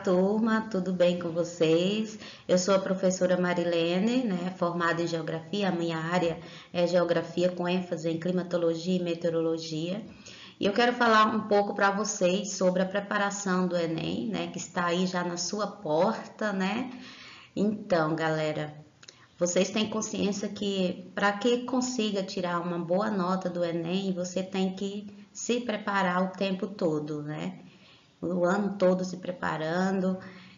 turma, tudo bem com vocês? Eu sou a professora Marilene, formada em Geografia. A minha área é Geografia com ênfase em Climatologia e Meteorologia. E eu quero falar um pouco para vocês sobre a preparação do Enem, que está aí já na sua porta, Então, galera, vocês têm consciência que para que consiga tirar uma boa nota do Enem, você tem que se preparar o tempo todo, O ano todo se preparando,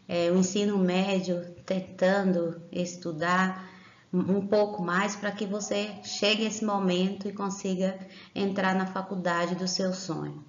o ensino médio tentando estudar um pouco mais para que você chegue a esse momento e consiga entrar na faculdade do seu sonho.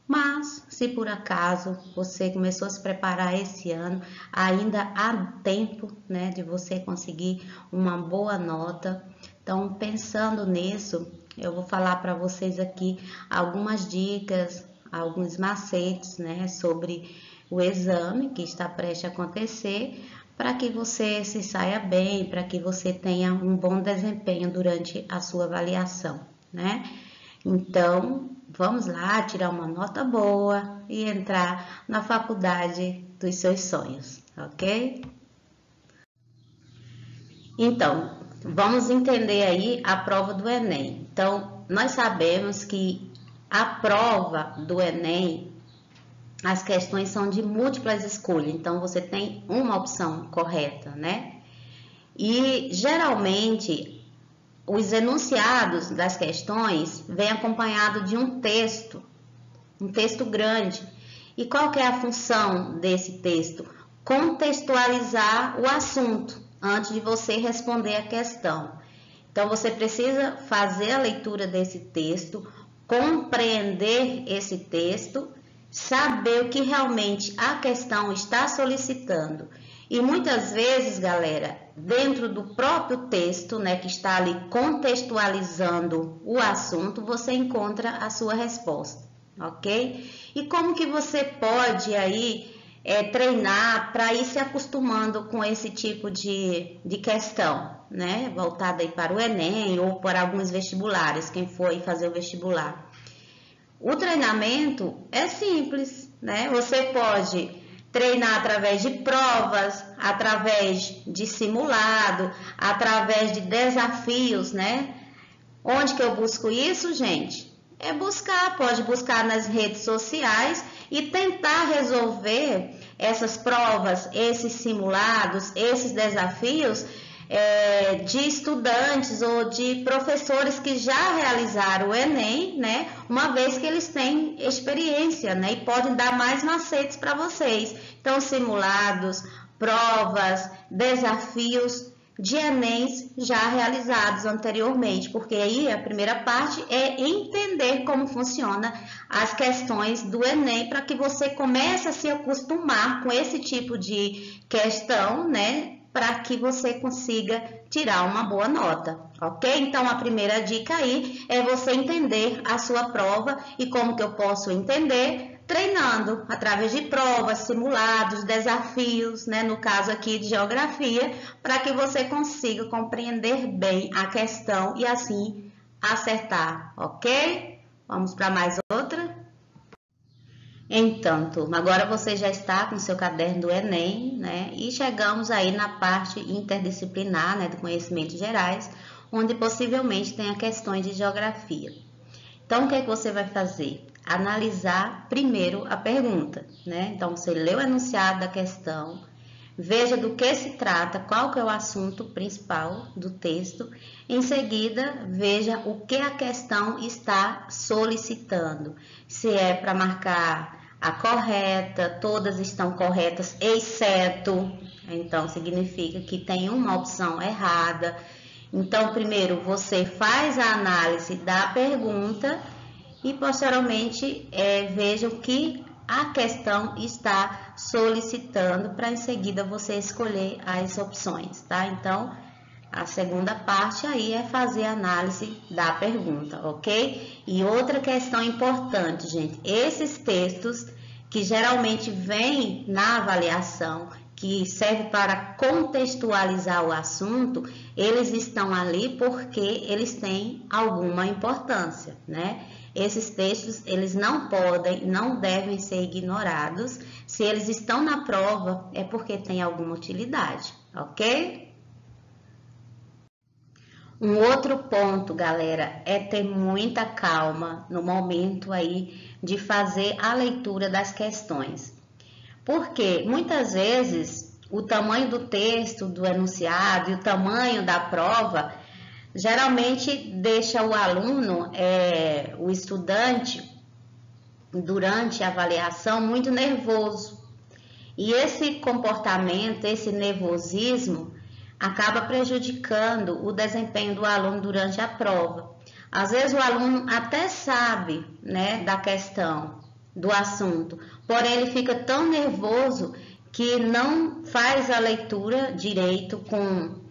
Mas, se por acaso você começou a se preparar esse ano, ainda há tempo, de você conseguir uma boa nota. Então, pensando nisso, eu vou falar para vocês aqui algumas dicas, alguns macetes, sobre o exame que está prestes a acontecer, para que você se saia bem, para que você tenha um bom desempenho durante a sua avaliação, Então, vamos lá, tirar uma nota boa e entrar na faculdade dos seus sonhos, ok? Então, vamos entender aí a prova do Enem. Então, nós sabemos que a prova do Enem, as questões são de múltiplas escolhas, então você tem uma opção correta, E geralmente os enunciados das questões vêm acompanhado de um texto grande. E qual que é a função desse texto? Contextualizar o assunto antes de você responder a questão. Então você precisa fazer a leitura desse texto, compreender esse texto, saber o que realmente a questão está solicitando. E muitas vezes, galera, dentro do próprio texto, que está ali contextualizando o assunto, você encontra a sua resposta, ok? E como que você pode aí treinar para ir se acostumando com esse tipo de questão, Voltada aí para o Enem ou para alguns vestibulares, quem for aí fazer o vestibular. O treinamento é simples, Você pode treinar através de provas, através de simulado, através de desafios, Onde que eu busco isso, gente? Pode buscar nas redes sociais e tentar resolver essas provas, esses simulados, esses desafios de estudantes ou de professores que já realizaram o Enem, uma vez que eles têm experiência, e podem dar mais macetes para vocês. Então, simulados, provas, desafios de Enems já realizados anteriormente, porque aí a primeira parte é entender como funciona as questões do Enem, para que você comece a se acostumar com esse tipo de questão, para que você consiga tirar uma boa nota, ok? Então, a primeira dica aí é você entender a sua prova. E como que eu posso entender? Treinando através de provas, simulados, desafios, no caso aqui de geografia, para que você consiga compreender bem a questão e assim acertar, ok? Vamos para mais outra? Então, turma, agora você já está com seu caderno do Enem, E chegamos aí na parte interdisciplinar, de conhecimentos gerais, onde possivelmente tenha questões de geografia. Então, o que é que você vai fazer? Analisar primeiro a pergunta, Então, você lê o enunciado da questão, veja do que se trata, qual que é o assunto principal do texto. Em seguida, veja o que a questão está solicitando. Se é para marcar a correta, todas estão corretas, exceto, então significa que tem uma opção errada. Então, primeiro você faz a análise da pergunta e posteriormente veja o que a questão está solicitando, para em seguida você escolher as opções, Então, a segunda parte aí é fazer a análise da pergunta, ok? E outra questão importante, gente, esses textos que geralmente vêm na avaliação, que serve para contextualizar o assunto, eles estão ali porque eles têm alguma importância, né? Esses textos, eles não podem, não devem ser ignorados. Se eles estão na prova, é porque tem alguma utilidade, ok? Um outro ponto, galera, é ter muita calma no momento aí de fazer a leitura das questões. Porque muitas vezes o tamanho do texto, do enunciado e o tamanho da prova geralmente deixa o aluno, o estudante, durante a avaliação muito nervoso. E esse comportamento, esse nervosismo, acaba prejudicando o desempenho do aluno durante a prova. Às vezes o aluno até sabe, né, da questão, do assunto, porém ele fica tão nervoso que não faz a leitura direito com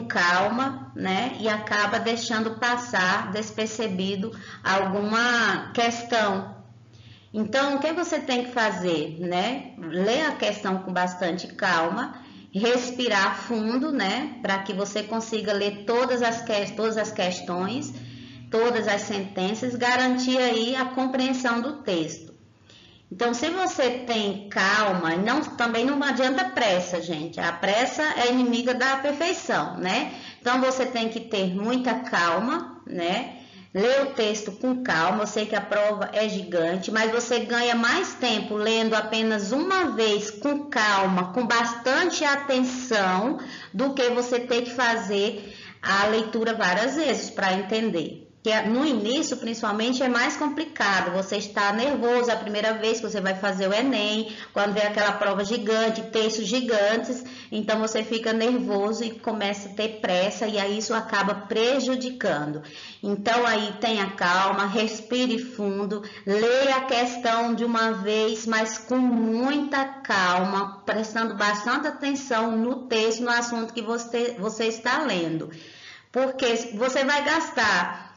calma, né, e acaba deixando passar despercebido alguma questão. Então, o que você tem que fazer, né? Ler a questão com bastante calma, respirar fundo, né? Para que você consiga ler todas as questões, todas as sentenças, garantir aí a compreensão do texto. Então, se você tem calma, também não adianta pressa, gente. A pressa é inimiga da perfeição, né? Então, você tem que ter muita calma, né? Ler o texto com calma. Eu sei que a prova é gigante, mas você ganha mais tempo lendo apenas uma vez com calma, com bastante atenção, do que você ter que fazer a leitura várias vezes para entender. Que no início, principalmente, é mais complicado. Você está nervoso a primeira vez que você vai fazer o Enem, quando vem aquela prova gigante, textos gigantes, então você fica nervoso e começa a ter pressa, e aí isso acaba prejudicando. Então aí tenha calma, respire fundo, leia a questão de uma vez, mas com muita calma, prestando bastante atenção no texto, no assunto que você está lendo. Porque você vai gastar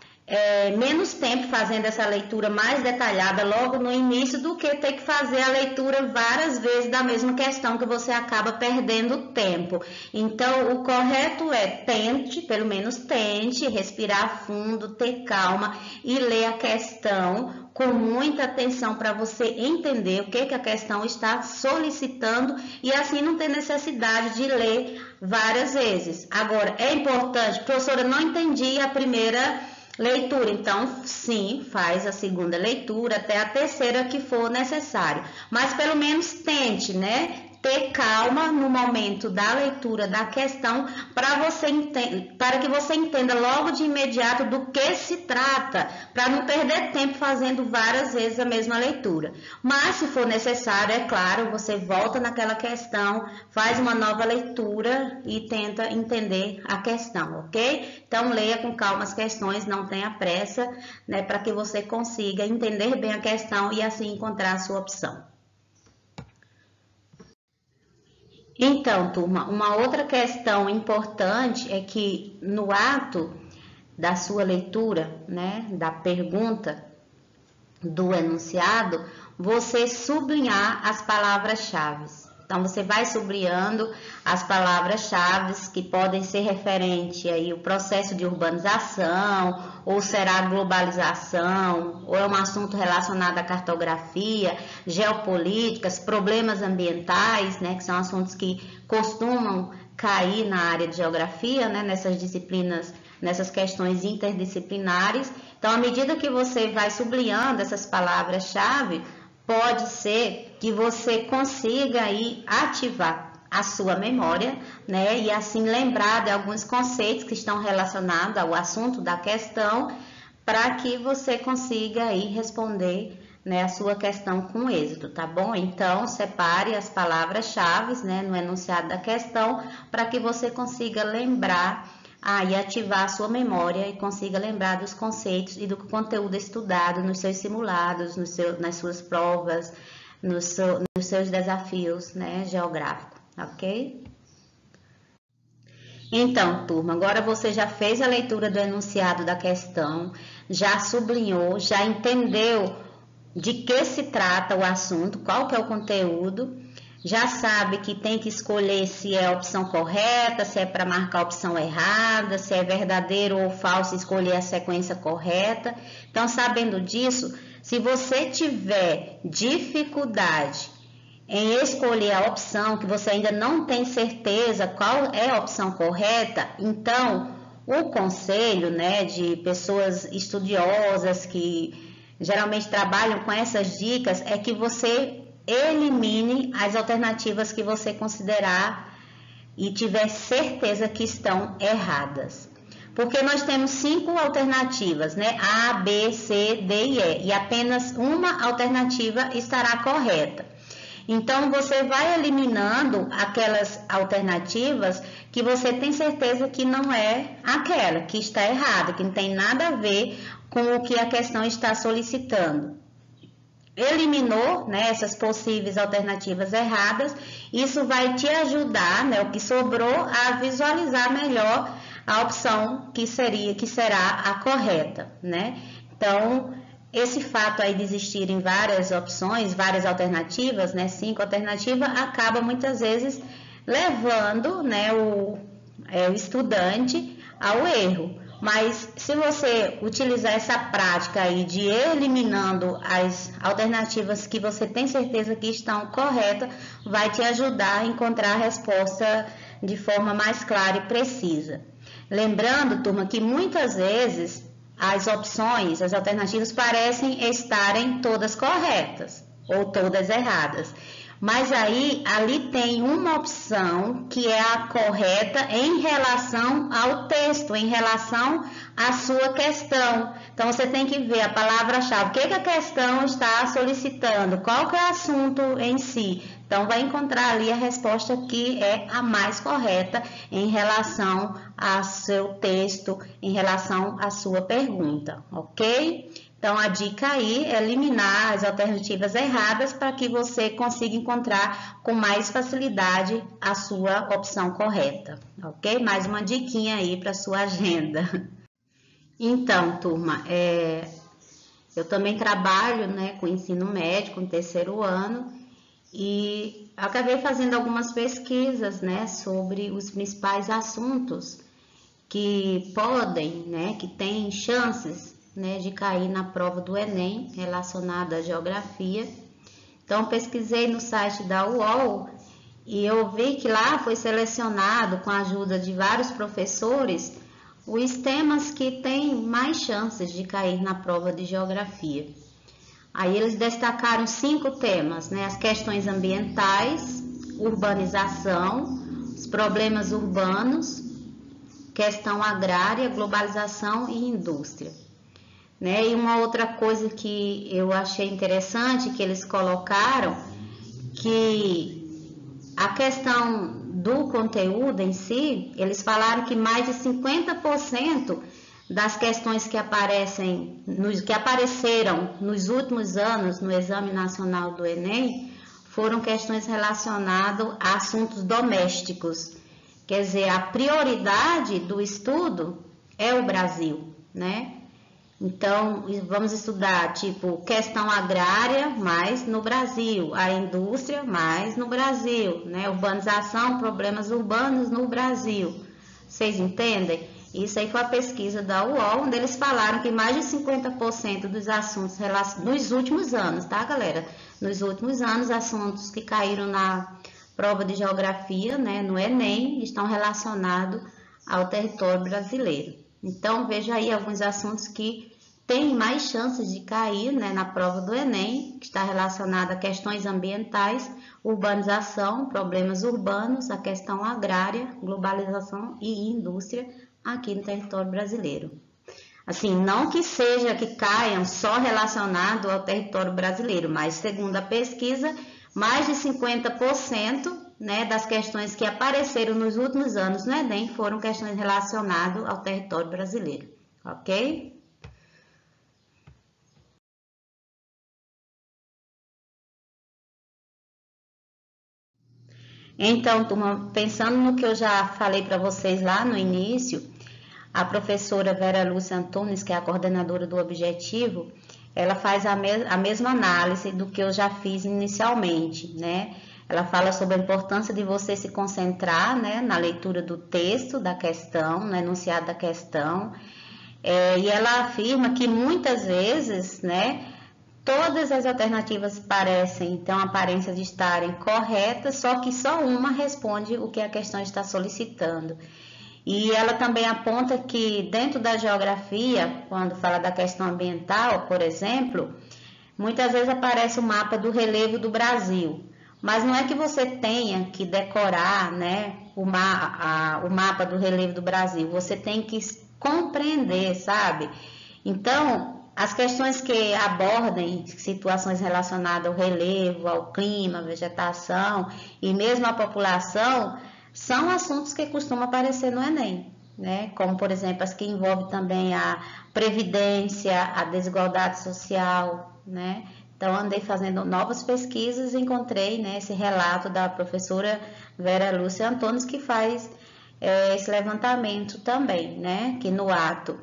menos tempo fazendo essa leitura mais detalhada logo no início do que ter que fazer a leitura várias vezes da mesma questão, que você acaba perdendo tempo. Então, o correto é pelo menos tente respirar fundo, ter calma e ler a questão com muita atenção para você entender o que a questão está solicitando e assim não ter necessidade de ler várias vezes. Agora, é importante, professora, não entendi a primeira leitura, então sim, faz a segunda leitura até a terceira que for necessário, mas pelo menos tente, né, ter calma no momento da leitura da questão para que você entenda logo de imediato do que se trata, para não perder tempo fazendo várias vezes a mesma leitura. Mas se for necessário, é claro, você volta naquela questão, faz uma nova leitura e tenta entender a questão, ok? Então leia com calma as questões, não tenha pressa, né, para que você consiga entender bem a questão e assim encontrar a sua opção. Então, turma, uma outra questão importante é que no ato da sua leitura, né, da pergunta do enunciado, você sublinhar as palavras-chave. Então, você vai sublinhando as palavras-chave que podem ser referente aí ao processo de urbanização, ou será globalização, ou é um assunto relacionado à cartografia, geopolíticas, problemas ambientais, né, que são assuntos que costumam cair na área de geografia, né, nessas disciplinas, nessas questões interdisciplinares. Então, à medida que você vai sublinhando essas palavras-chave, pode ser que você consiga aí ativar a sua memória, né? E assim lembrar de alguns conceitos que estão relacionados ao assunto da questão, para que você consiga aí responder, né, a sua questão com êxito, tá bom? Então, separe as palavras-chave, né, no enunciado da questão, para que você consiga lembrar e ativar a sua memória e consiga lembrar dos conceitos e do conteúdo estudado nos seus simulados, nas suas provas, nos seus desafios, né, geográficos, ok? Então, turma, agora você já fez a leitura do enunciado da questão, já sublinhou, já entendeu de que se trata o assunto, qual que é o conteúdo, já sabe que tem que escolher se é a opção correta, se é para marcar a opção errada, se é verdadeiro ou falso, escolher a sequência correta. Então, sabendo disso, se você tiver dificuldade em escolher a opção, que você ainda não tem certeza qual é a opção correta, então o conselho, né, de pessoas estudiosas que geralmente trabalham com essas dicas é que você elimine as alternativas que você considerar e tiver certeza que estão erradas. Porque nós temos 5 alternativas, né? A, B, C, D e E. E apenas uma alternativa estará correta. Então, você vai eliminando aquelas alternativas que você tem certeza que não é aquela, que está errada, que não tem nada a ver com o que a questão está solicitando. Eliminou, né, essas possíveis alternativas erradas, isso vai te ajudar, né, o que sobrou, a visualizar melhor a opção que será a correta, né? Então, esse fato aí de existirem várias opções, várias alternativas, né, 5 alternativas, acaba muitas vezes levando, né, o estudante ao erro. Mas se você utilizar essa prática aí de eliminando as alternativas que você tem certeza que estão corretas, vai te ajudar a encontrar a resposta de forma mais clara e precisa. Lembrando, turma, que muitas vezes as opções, as alternativas parecem estarem todas corretas ou todas erradas. Mas aí, ali tem uma opção que é a correta em relação ao texto, em relação à sua questão. Então, você tem que ver a palavra-chave, o que a questão está solicitando, qual que é o assunto em si. Então, vai encontrar ali a resposta que é a mais correta em relação ao seu texto, em relação à sua pergunta, ok? Então, a dica aí é eliminar as alternativas erradas para que você consiga encontrar com mais facilidade a sua opção correta, ok? Mais uma diquinha aí para sua agenda. Então, turma, eu também trabalho, né, com ensino médio, no 3º ano, e acabei fazendo algumas pesquisas, né, sobre os principais assuntos que podem, né, que têm chances, né, de cair na prova do Enem relacionada à geografia. Então, pesquisei no site da UOL e eu vi que lá foi selecionado, com a ajuda de vários professores, os temas que têm mais chances de cair na prova de geografia. Aí eles destacaram 5 temas, né, as questões ambientais, urbanização, os problemas urbanos, questão agrária, globalização e indústria. Né? E uma outra coisa que eu achei interessante que eles colocaram, que a questão do conteúdo em si, eles falaram que mais de 50% das questões que apareceram nos últimos anos no Exame Nacional do Enem foram questões relacionadas a assuntos domésticos. Quer dizer, a prioridade do estudo é o Brasil, né? Então, vamos estudar, tipo, questão agrária, mais no Brasil, a indústria, mais no Brasil, né? Urbanização, problemas urbanos no Brasil. Vocês entendem? Isso aí foi a pesquisa da UOL, onde eles falaram que mais de 50% dos assuntos nos últimos anos, tá, galera? Nos últimos anos, assuntos que caíram na prova de geografia, né, no Enem, estão relacionados ao território brasileiro. Então, veja aí alguns assuntos que têm mais chances de cair, né, na prova do Enem, que está relacionado a questões ambientais, urbanização, problemas urbanos, a questão agrária, globalização e indústria aqui no território brasileiro. Assim, não que seja que caiam só relacionado ao território brasileiro, mas segundo a pesquisa, mais de 50%, né, das questões que apareceram nos últimos anos no Enem foram questões relacionadas ao território brasileiro, ok? Então, turma, pensando no que eu já falei para vocês lá no início, a professora Vera Lúcia Antunes, que é a coordenadora do Objetivo, ela faz a mesma análise do que eu já fiz inicialmente, né? Ela fala sobre a importância de você se concentrar, né, na leitura do texto da questão, no enunciado da questão. E ela afirma que muitas vezes, né, todas as alternativas parecem ter uma aparência de estarem corretas, só que só uma responde o que a questão está solicitando. E ela também aponta que dentro da geografia, quando fala da questão ambiental, por exemplo, muitas vezes aparece o mapa do relevo do Brasil. Mas não é que você tenha que decorar, né, o mapa do relevo do Brasil, você tem que compreender, sabe? Então, as questões que abordem situações relacionadas ao relevo, ao clima, à vegetação e mesmo à população, são assuntos que costumam aparecer no Enem, né? Como, por exemplo, as que envolvem também a previdência, a desigualdade social, né? Então, andei fazendo novas pesquisas e encontrei, né, esse relato da professora Vera Lúcia Antunes, que faz esse levantamento também, né? Que no ato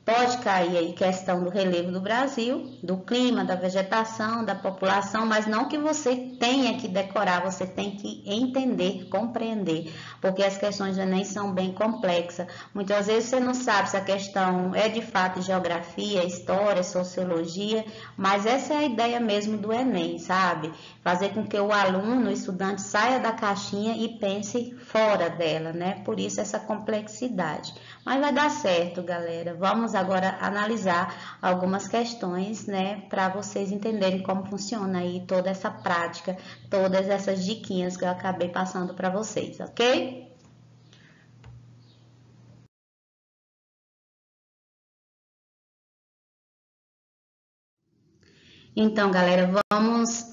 pode cair aí questão do relevo do Brasil, do clima, da vegetação, da população, mas não que você tenha que decorar, você tem que entender, compreender, porque as questões do Enem são bem complexas. Muitas vezes você não sabe se a questão é de fato geografia, história, sociologia, mas essa é a ideia mesmo do Enem, sabe? Fazer com que o aluno, o estudante, saia da caixinha e pense fora dela, né? Por isso essa complexidade. Mas vai dar certo, galera. Vamos agora analisar algumas questões, né, para vocês entenderem como funciona aí toda essa prática, todas essas diquinhas que eu acabei passando para vocês, ok? Então, galera, vamos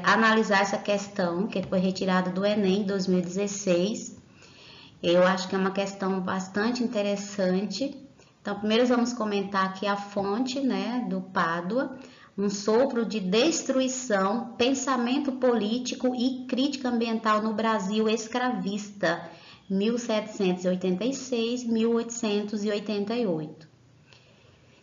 analisar essa questão que foi retirada do Enem 2016. Eu acho que é uma questão bastante interessante. Então, primeiro vamos comentar aqui a fonte, né, do Pádua, um sopro de destruição, pensamento político e crítica ambiental no Brasil escravista, 1786-1888.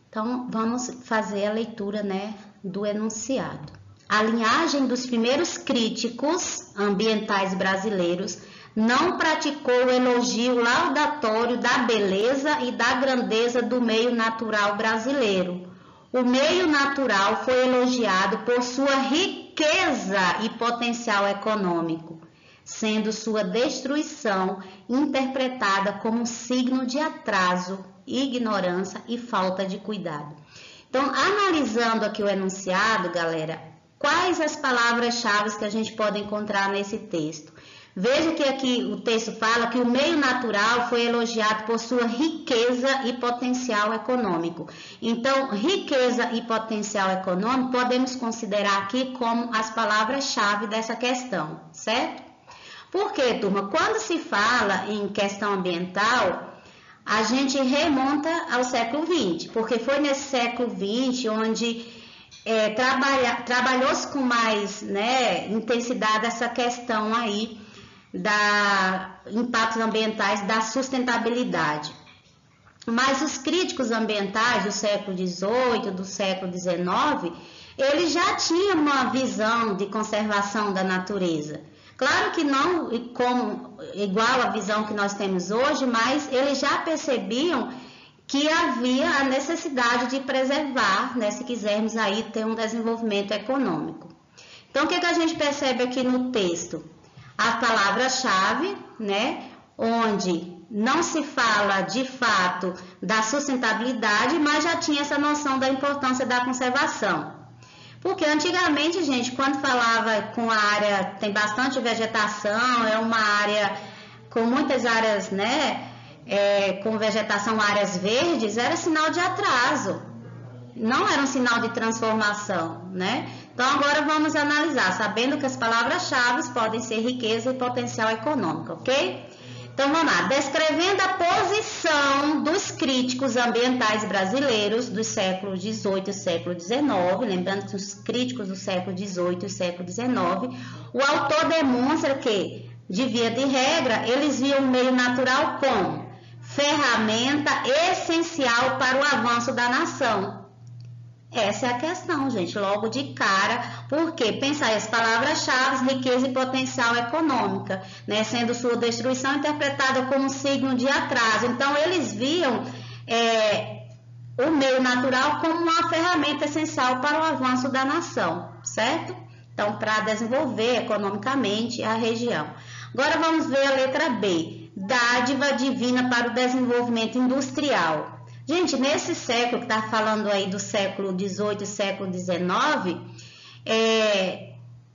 Então, vamos fazer a leitura, né, do enunciado. A linhagem dos primeiros críticos ambientais brasileiros não praticou o elogio laudatório da beleza e da grandeza do meio natural brasileiro. O meio natural foi elogiado por sua riqueza e potencial econômico, sendo sua destruição interpretada como um signo de atraso, ignorância e falta de cuidado. Então, analisando aqui o enunciado, galera, quais as palavras-chave que a gente pode encontrar nesse texto? Veja que aqui o texto fala que o meio natural foi elogiado por sua riqueza e potencial econômico. Então, riqueza e potencial econômico podemos considerar aqui como as palavras-chave dessa questão, certo? Por quê, turma? Quando se fala em questão ambiental, a gente remonta ao século XX, porque foi nesse século XX onde trabalhou-se com mais, né, intensidade essa questão aí da impactos ambientais, da sustentabilidade. Mas os críticos ambientais do século XVIII, do século XIX, eles já tinham uma visão de conservação da natureza. Claro que não como igual à visão que nós temos hoje, mas eles já percebiam que havia a necessidade de preservar, né, se quisermos aí ter um desenvolvimento econômico. Então, o que a gente percebe aqui no texto? A palavra-chave, né, onde não se fala de fato da sustentabilidade, mas já tinha essa noção da importância da conservação. Porque antigamente, gente, quando falava com a área, tem bastante vegetação, é uma área com muitas áreas, né, com vegetação, áreas verdes, era sinal de atraso, não era um sinal de transformação, né? Então, agora vamos analisar, sabendo que as palavras-chave podem ser riqueza e potencial econômico, ok? Então, vamos lá. Descrevendo a posição dos críticos ambientais brasileiros dos séculos XVIII e século XIX, lembrando que os críticos do século XVIII e século XIX, o autor demonstra que, de via de regra, eles viam o meio natural como ferramenta essencial para o avanço da nação. Essa é a questão, gente, logo de cara, porque pensar as palavras-chave, riqueza e potencial econômica, né, sendo sua destruição interpretada como um signo de atraso. Então, eles viam o meio natural como uma ferramenta essencial para o avanço da nação, certo? Então, para desenvolver economicamente a região. Agora vamos ver a letra B, dádiva divina para o desenvolvimento industrial. Gente, nesse século que está falando aí do século XVIII e século XIX,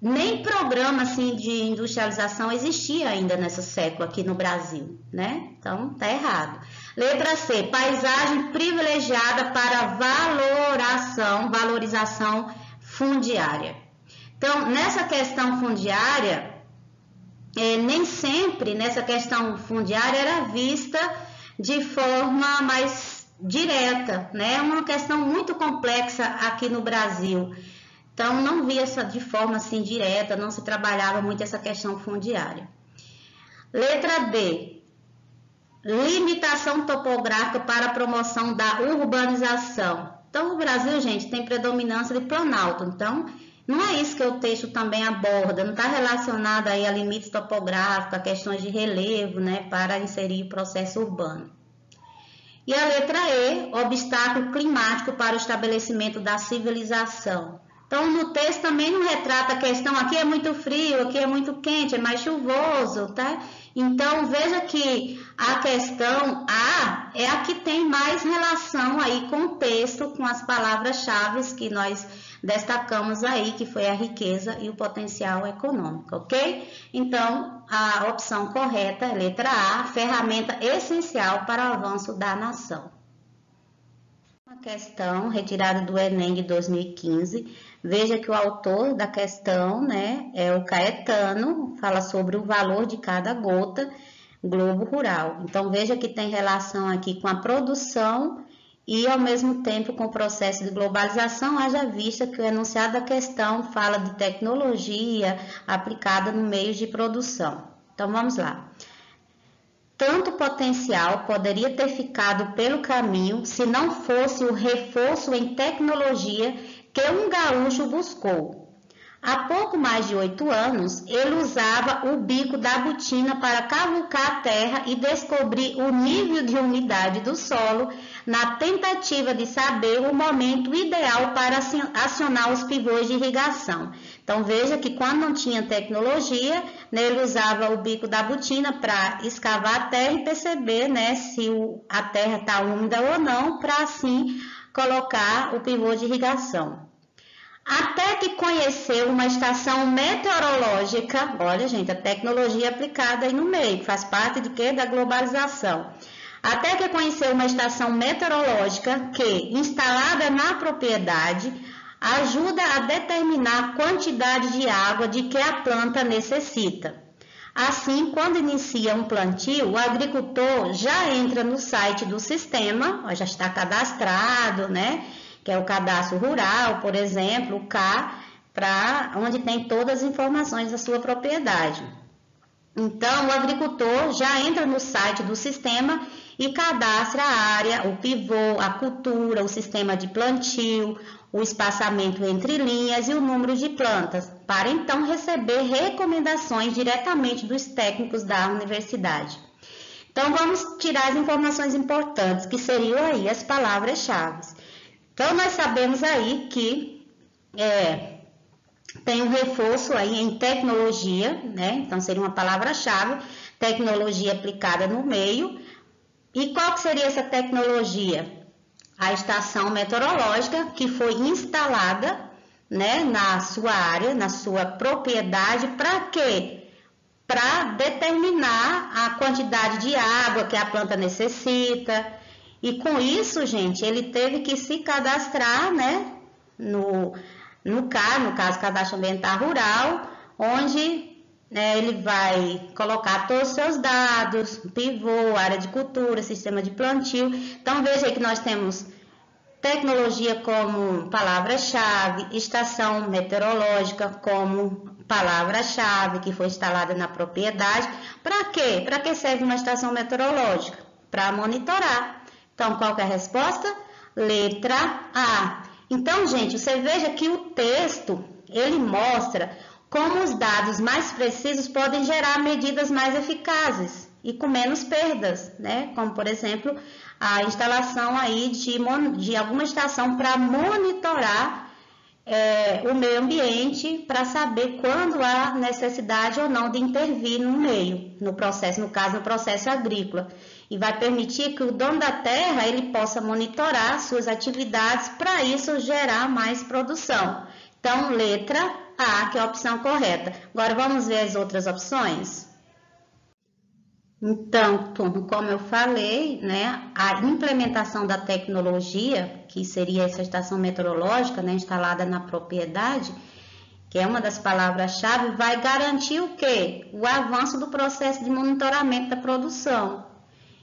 nem programa assim de industrialização existia ainda nesse século aqui no Brasil, né? Então, tá errado. Letra C, paisagem privilegiada para valorização fundiária. Então, nessa questão fundiária, nem sempre nessa questão fundiária era vista de forma mais direta, né? É uma questão muito complexa aqui no Brasil. Então, não via essa de forma assim direta, não se trabalhava muito essa questão fundiária. Letra D, limitação topográfica para a promoção da urbanização. Então, o Brasil, gente, tem predominância de planalto. Então, não é isso que o texto também aborda, não está relacionado aí a limites topográficos, a questões de relevo, né, para inserir o processo urbano. E a letra E, obstáculo climático para o estabelecimento da civilização. Então, no texto também não retrata a questão, aqui é muito frio, aqui é muito quente, é mais chuvoso, tá? Então, veja que a questão A é a que tem mais relação aí com o texto, com as palavras-chave que nós destacamos aí, que foi a riqueza e o potencial econômico, ok? Então, a opção correta é letra A, ferramenta essencial para o avanço da nação. Uma questão retirada do Enem de 2015, veja que o autor da questão, né, é o Caetano, fala sobre o valor de cada gota, globo rural. Então, veja que tem relação aqui com a produção e, ao mesmo tempo, com o processo de globalização, haja vista que o enunciado da questão fala de tecnologia aplicada no meio de produção. Então, vamos lá. Tanto potencial poderia ter ficado pelo caminho se não fosse o reforço em tecnologia que um gaúcho buscou. Há pouco mais de 8 anos, ele usava o bico da botina para cavucar a terra e descobrir o nível de umidade do solo na tentativa de saber o momento ideal para acionar os pivôs de irrigação. Então, veja que quando não tinha tecnologia, né, ele usava o bico da botina para escavar a terra e perceber, né, se a terra está úmida ou não, para assim colocar o pivô de irrigação. Até que conheceu uma estação meteorológica, olha gente, a tecnologia aplicada aí no meio, faz parte de quê? Da globalização. Até que conheceu uma estação meteorológica que, instalada na propriedade, ajuda a determinar a quantidade de água de que a planta necessita. Assim, quando inicia um plantio, o agricultor já entra no site do sistema, já está cadastrado, né? Que é o cadastro rural, por exemplo, o CA, onde tem todas as informações da sua propriedade. Então, o agricultor já entra no site do sistema e cadastra a área, o pivô, a cultura, o sistema de plantio, o espaçamento entre linhas e o número de plantas, para então receber recomendações diretamente dos técnicos da universidade. Então, vamos tirar as informações importantes, que seriam aí as palavras-chave. Então, nós sabemos aí que tem um reforço aí em tecnologia, né? Então, seria uma palavra-chave, tecnologia aplicada no meio. E qual que seria essa tecnologia? A estação meteorológica que foi instalada, né, na sua área, na sua propriedade, para quê? Para determinar a quantidade de água que a planta necessita. E com isso, gente, ele teve que se cadastrar, né, no caso, Cadastro Ambiental Rural, onde ele vai colocar todos os seus dados, pivô, área de cultura, sistema de plantio. Então, veja aí que nós temos tecnologia como palavra-chave, estação meteorológica como palavra-chave, que foi instalada na propriedade. Para quê? Para que serve uma estação meteorológica? Para monitorar. Então, qual que é a resposta? Letra A. Então, gente, você veja que o texto, ele mostra como os dados mais precisos podem gerar medidas mais eficazes e com menos perdas, né? Como, por exemplo, a instalação aí de alguma estação para monitorar o meio ambiente, para saber quando há necessidade ou não de intervir no meio, no processo, no caso, no processo agrícola. E vai permitir que o dono da terra ele possa monitorar suas atividades, para isso gerar mais produção. Então, letra A, que é a opção correta. Agora, vamos ver as outras opções? Então, turma, como eu falei, né, a implementação da tecnologia, que seria essa estação meteorológica, né, instalada na propriedade, que é uma das palavras-chave, vai garantir o quê? O avanço do processo de monitoramento da produção.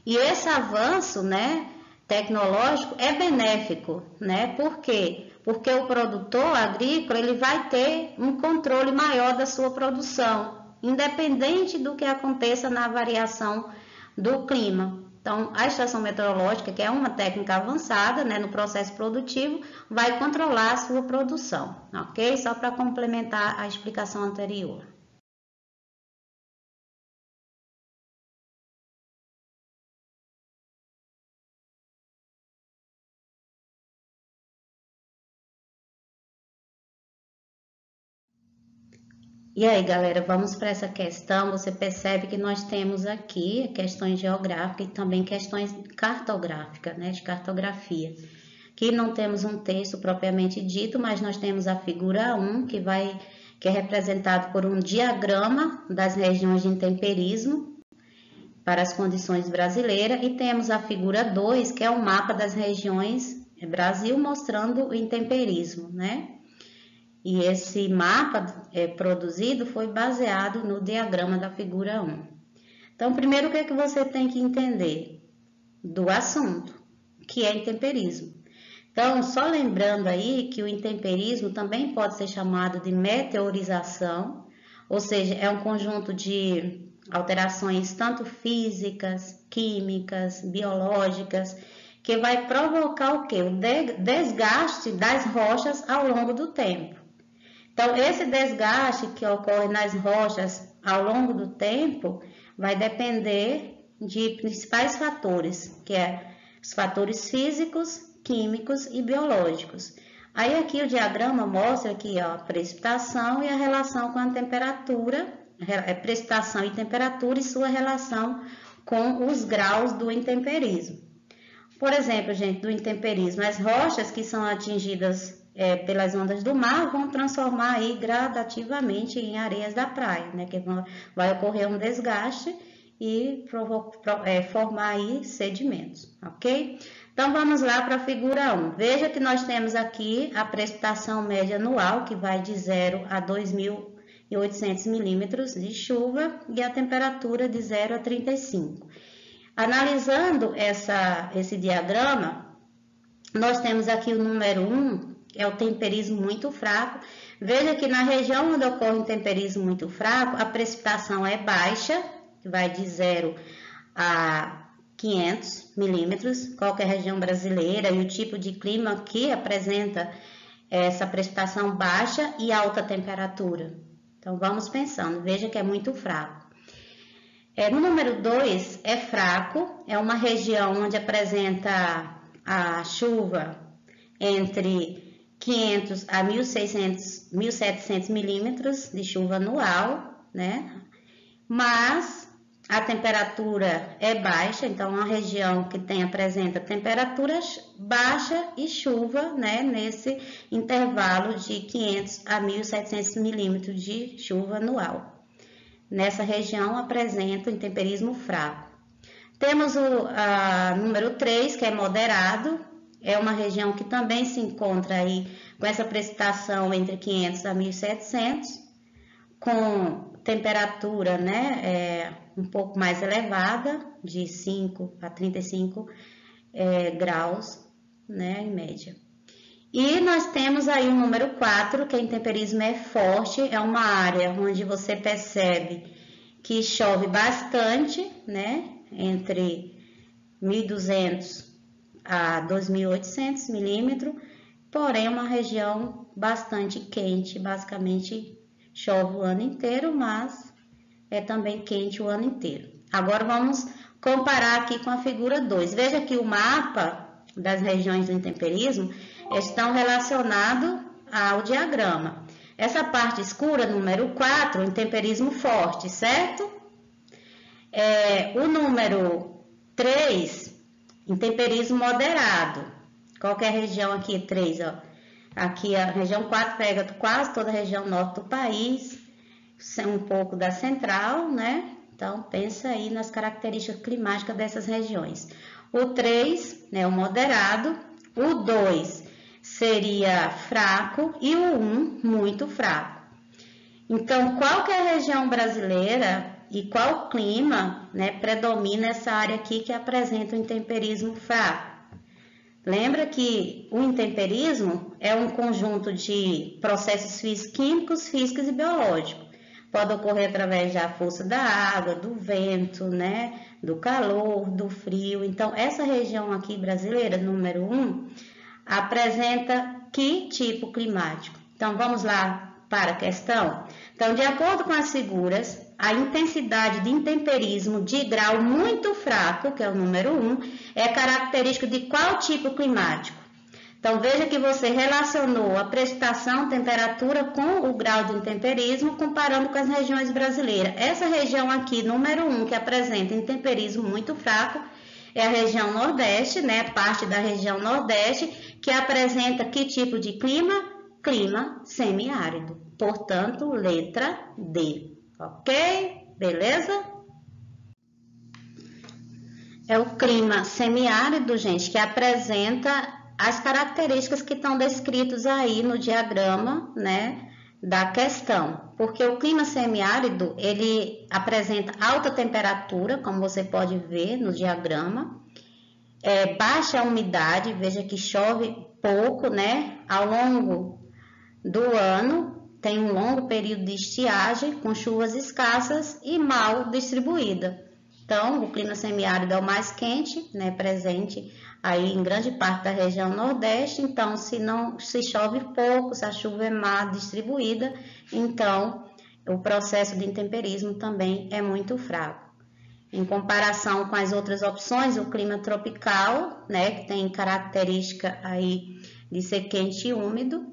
E esse avanço, né, tecnológico é benéfico, né? Por quê? Porque o produtor agrícola ele vai ter um controle maior da sua produção, independente do que aconteça na variação do clima. Então, a estação meteorológica, que é uma técnica avançada, né, no processo produtivo, vai controlar a sua produção, ok? Só para complementar a explicação anterior. E aí, galera, vamos para essa questão. Você percebe que nós temos aqui questões geográficas e também questões cartográficas, né, de cartografia. Aqui não temos um texto propriamente dito, mas nós temos a figura 1, que é representado por um diagrama das regiões de intemperismo para as condições brasileiras, e temos a figura 2, que é o mapa das regiões Brasil mostrando o intemperismo, né? E esse mapa produzido foi baseado no diagrama da figura 1. Então, primeiro, o que é que você tem que entender do assunto, que é intemperismo? Então, só lembrando aí que o intemperismo também pode ser chamado de meteorização, ou seja, é um conjunto de alterações tanto físicas, químicas, biológicas, que vai provocar o quê? O desgaste das rochas ao longo do tempo. Então, esse desgaste que ocorre nas rochas ao longo do tempo vai depender de principais fatores, que é os fatores físicos, químicos e biológicos. Aí aqui o diagrama mostra aqui ó, a precipitação e a relação com a temperatura, precipitação e temperatura e sua relação com os graus do intemperismo. Por exemplo, gente, do intemperismo, as rochas que são atingidas pelas ondas do mar vão transformar aí gradativamente em areias da praia, né? Que vai ocorrer um desgaste e formar aí sedimentos, ok? Então vamos lá para a figura 1. Veja que nós temos aqui a precipitação média anual, que vai de 0 a 2.800 milímetros de chuva, e a temperatura de 0 a 35. Analisando esse diagrama, nós temos aqui o número 1, é o temperismo muito fraco. Veja que na região onde ocorre um temperismo muito fraco, a precipitação é baixa, que vai de 0 a 500 milímetros, qualquer região brasileira, e o tipo de clima que apresenta essa precipitação baixa e alta temperatura. Então, vamos pensando, veja que é muito fraco. No número 2, é fraco, é uma região onde apresenta a chuva entre 500 a 1.700 milímetros de chuva anual, né? Mas a temperatura é baixa, então é uma região que apresenta temperaturas baixa e chuva, né? Nesse intervalo de 500 a 1.700 milímetros de chuva anual. Nessa região apresenta o intemperismo fraco. Temos o número 3, que é moderado, é uma região que também se encontra aí com essa precipitação entre 500 a 1.700, com temperatura, né, um pouco mais elevada, de 5 a 35 graus, né, em média. E nós temos aí o número 4, que o intemperismo é forte, é uma área onde você percebe que chove bastante, né, entre 1.200 a 2.800 milímetros, porém é uma região bastante quente, basicamente chove o ano inteiro, mas é também quente o ano inteiro. Agora vamos comparar aqui com a figura 2. Veja que o mapa das regiões do intemperismo estão relacionados ao diagrama. Essa parte escura, número 4, intemperismo forte, certo? O número 3, intemperismo moderado. Qual que é a região aqui? 3, ó. Aqui a região 4 pega quase toda a região norte do país, um pouco da central, né? Então, pensa aí nas características climáticas dessas regiões. O 3, né, o moderado. O 2 seria fraco e o 1, muito fraco. Então, qual que é a região brasileira e qual clima, né, predomina essa área aqui que apresenta o intemperismo fraco? Lembra que o intemperismo é um conjunto de processos físico-químicos, físicos e biológicos. Pode ocorrer através da força da água, do vento, né, do calor, do frio. Então, essa região aqui brasileira, número 1, apresenta que tipo climático? Então, vamos lá para a questão. Então, de acordo com as figuras, a intensidade de intemperismo de grau muito fraco, que é o número 1, é característico de qual tipo climático? Então, veja que você relacionou a precipitação, temperatura com o grau de intemperismo, comparando com as regiões brasileiras. Essa região aqui, número 1, que apresenta intemperismo muito fraco, é a região Nordeste, né? Parte da região Nordeste, que apresenta que tipo de clima? Clima semiárido. Portanto, letra D. Ok? Beleza? É o clima semiárido, gente, que apresenta as características que estão descritas aí no diagrama, né, da questão. Porque o clima semiárido, ele apresenta alta temperatura, como você pode ver no diagrama, baixa umidade, veja que chove pouco, né, ao longo do ano, tem um longo período de estiagem, com chuvas escassas e mal distribuída. Então, o clima semiárido é o mais quente, né, presente aí em grande parte da região Nordeste. Então, se chove pouco, se a chuva é má distribuída, então o processo de intemperismo também é muito fraco. Em comparação com as outras opções, o clima tropical, né, que tem característica aí de ser quente e úmido,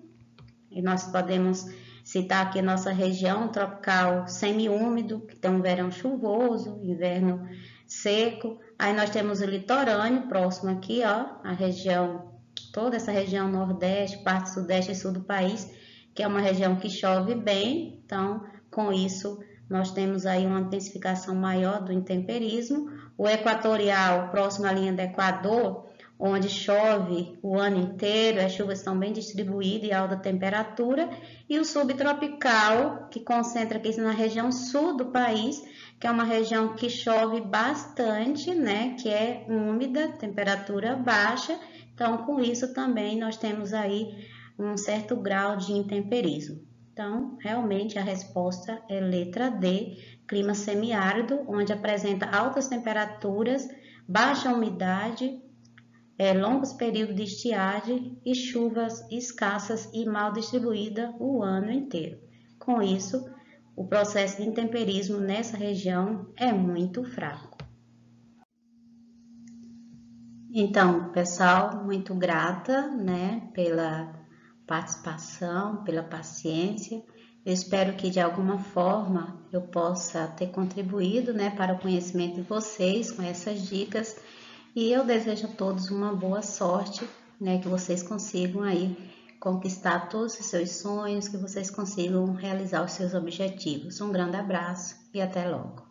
e nós podemos citar aqui a nossa região tropical semi-úmido, que tem um verão chuvoso, inverno seco. Aí nós temos o litorâneo, próximo aqui, ó, a região, toda essa região nordeste, parte sudeste e sul do país, que é uma região que chove bem. Então, com isso, nós temos aí uma intensificação maior do intemperismo. O equatorial, próximo à linha do Equador, onde chove o ano inteiro, as chuvas estão bem distribuídas e alta temperatura, e o subtropical, que concentra aqui na região sul do país, que é uma região que chove bastante, né, que é úmida, temperatura baixa. Então, com isso também nós temos aí um certo grau de intemperismo. Então, realmente a resposta é letra D, clima semiárido, onde apresenta altas temperaturas, baixa umidade, longos períodos de estiagem e chuvas escassas e mal distribuídas o ano inteiro. Com isso, o processo de intemperismo nessa região é muito fraco. Então, pessoal, muito grata, né, pela participação, pela paciência. Eu espero que de alguma forma eu possa ter contribuído, né, para o conhecimento de vocês com essas dicas. E eu desejo a todos uma boa sorte, né, que vocês consigam aí conquistar todos os seus sonhos, que vocês consigam realizar os seus objetivos. Um grande abraço e até logo.